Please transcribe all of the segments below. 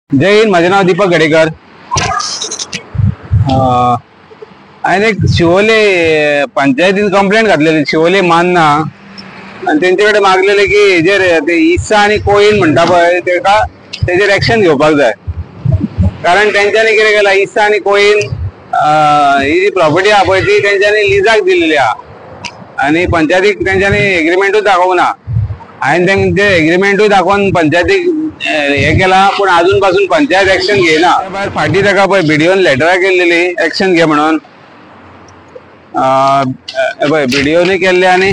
जय हिंद. माझे नाव दीपक गडेकर. आणि एक शिवोले पंचायतीन कंप्लेंट घातलेली शिवोले मानना आणि त्यांच्याकडे मागलेले की जे ते इस्सा आणि कोईन म्हणता पळय त्याचेर ऍक्शन घेवपाक जाय. कारण त्यांच्यानी कितें केला, इस्सा आणि कोईन ही जी प्रॉपर्टी आहा पळय ती त्यांच्यानी लिजाक दिलेली आहा आणि पंचायतीक त्यांच्यानी एग्रीमेंटूच दाखोवना. हांवें तेंचे एग्रीमेंटूय दाखोवन पंचायतीक हे केला, पण अजून पासून पंचायत ऍक्शन घेयना. भायर फाटी ताका पळय बीडीओन लेटरां केल्लेली ऍक्शन घे म्हणून. पळय बीडीओनूय केल्ले आणि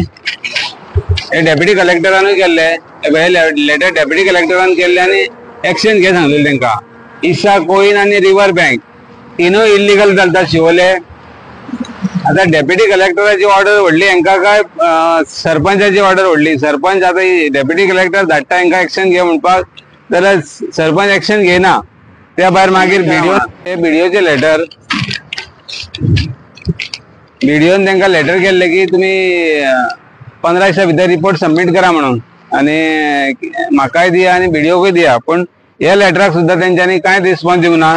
डेप्युटी कलेक्टरानूय केल्ले. हे लेटर डेप्युटी कलेक्टरान केल्ले आणि ऍक्शन घे सांगलेले तेंका. इस्सा, कोईन आणि रिव्हर बँक तिनूय इल्लीगल चलता शिवोले. आता डेप्युटी कलेक्टराची ऑर्डर व्हडली, हांकां काय सरपंचाची ऑर्डर व्हडली. सरपंच आता डेप्युटी कलेक्टर धाडटा हांकां ऍक्शन घे म्हणपाक, जाल्यार सरपंच ऍक्शन घेयना. त्या भायर मागीर बीडीओचे लेटर बीडीओन तांकां लेटर केल्ले की तुमी 15 दिसा भितर रिपोर्ट सबमीट करा म्हणून आणि म्हाकाय दिया आणि बीडीओकूय दिया. पण ह्या लेटराक सुद्दां तेंच्यांनी कांयच रिस्पॉन्स दिवना.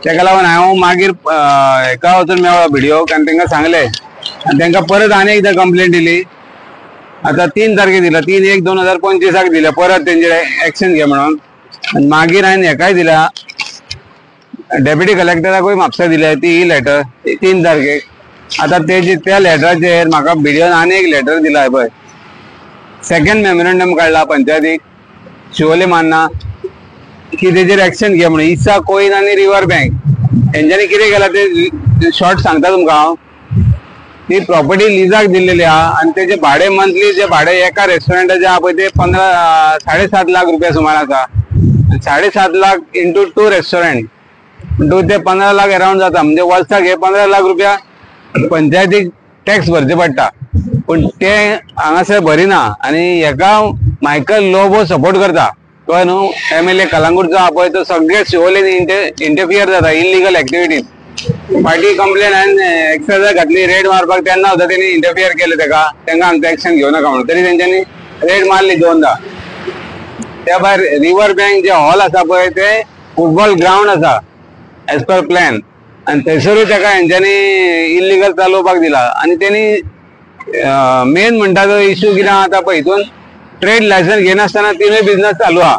तेका लागून हांव मागीर हेका वचून मेळ्ळो बीडीओक आणि तांकां सांगले आणि तांकां परत आनी एकदां कंप्लेंट दिली. आता 3 तारखेक दिला, 3/1/2025 दिल्या परत तेंचेर ऍक्शन घे म्हणून. आणि मागीर हांवें हेकाय दिला, डेप्युटी कलेक्टराकूय म्हापसा दिल्या ती लेटर 3 तारखेक. आता त्या लेटराचेर म्हाका बीडीओन आनी एक लेटर दिला पळय. सेकंड मेमोरंडम काडला पंचायतीक शिवोले मानना की तेचेर ऍक्शन घे म्हणून. इस्सा, कोईन आणि रिव्हर बँक हेंच्यांनी कितें केला ते शॉर्ट सांगता तुमकां हांव. ती प्रॉपर्टी लिजाक दिल्लेली आहा आणि तेचे भाडे मंथली जे भाडे एका रेस्टॉरंटाचे आहा पळय ते 7.5 लाख रुपया सुमार आसा. 7.5 लाख इंटू 2 रेस्टॉरंट म्हणटकूच ते 15 लाख अराउंड जाता. म्हणजे वर्साक हे 15 लाख रुपया पंचायतीक टॅक्स भरचे पडटा. पण ते हांगासर भरिना आणि हेका मायकल लोबो सपोर्ट करता. तो न्हू MLA कलंगूटचो आहा पळय तो सगळे शिवोलेन इंटरफियर जाता इल्लीगल ऍक्टिव्हिटीज. फाटी कंप्लेंट हांवें एक्सर्साइज घातली रेड मारपाक, तेन्ना सुद्दां तेणी इंटरफियर केले तांकां आमचं ऍक्शन घेवं नाका म्हणून. तरी तेंच्यांनी रेड मारली 2दा. त्या भायर रिव्हर बँक जे हॉल आसा पळय ते फुटबॉल ग्राउंड आसा एज पर प्लॅन आणि थंयसरूय ताका हेंच्यांनी इल्लीगल चालोवपाक दिला. आणि तेणी मेन म्हणटा तो इश्यू कितें आहा पळय, हितून ट्रेड लायसन्स घेनासतना तिनूय बिझनेस चालू आहा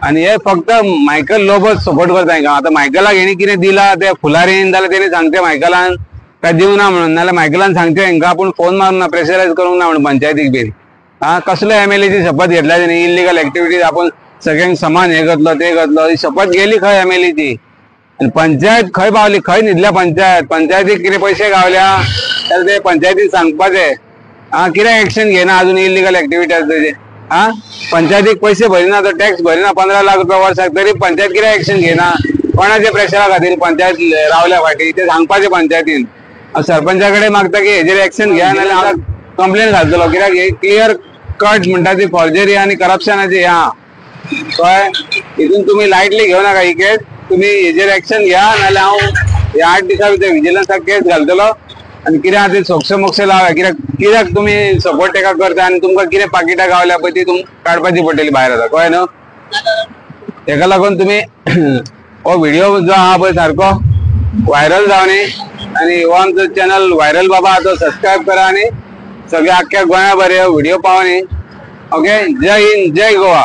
आणि हे फक्त मायकल लोबोच सपोर्ट करता हांकां. आता मायकलाक हेणी कितें दिला ते फुलारीन जाल्यार तेणी सांगते मायकलान काय दिवना म्हणून, नाल्यार मायकलान सांगते हांकां आपूण फोन मारून ना, प्रेशरायज करूंक ना म्हणून पंचायतीक बीन. कसलो MLAची शपथ घेतल्या तेणी इल्लीगल ऍक्टिव्हिटीज आपूण सगळ्यांक समान हे करतलो ते करतलो. ही शपथ गेली खंय MLAची. आणि पंचायत खंय पावली, खंय न्हिदल्या पंचायतीक कितें पयशे गावल्या जाल्यार ते पंचायतीक सांगपाचें. कित्याक ऍक्शन घेना अजून इल्लीगल ऍक्टिव्हिटी तेजे. पंचायतीक पयशे भरिना, तो टॅक्स भरिना 15 लाख रुपया वर्साक, तरी पंचायत कित्याक ऍक्शन घेना. कोणाच्या प्रेशरा खातीर पंचायत रावल्या फाटी ते सांगपाचें पंचायतीन. सरपंचाकडे मागता की हेजेर ऍक्शन घ्या नाल्यार हांव कंप्लेंट घालतलो. कित्याक हे क्लियर कट म्हणटा ती फॉर्जरी आणि करप्शनाची कळ्ळें. हितून तुमी लायटली घेवं नाका ही केस. तुम्ही हेजेर ऍक्शन घ्या नाल्यार हांव हे 8 दिसा भितर विजिलन्साक केस घालतलो आणि कितें आहा ते सोक्ष मोक्ष लावा. कित्याक तुमी सपोर्ट तेका करता आणि तुमकां कितें पाकिटां गावल्या पळय ती तुमकां काडपाची पडटली भायर. आतां कळ्ळें न्हू. तेका लागून तुमी हो व्हिडिओ जो आहा पळय सारको व्हायरल जावनी आणि हो आमचो चॅनल व्हायरल बाबा आहा तो सबस्क्रायब करा आणि सगळ्या आख्ख्या गोंया भर व्हिडिओ पावनी. ओके. जय हिंद, जय गोवा.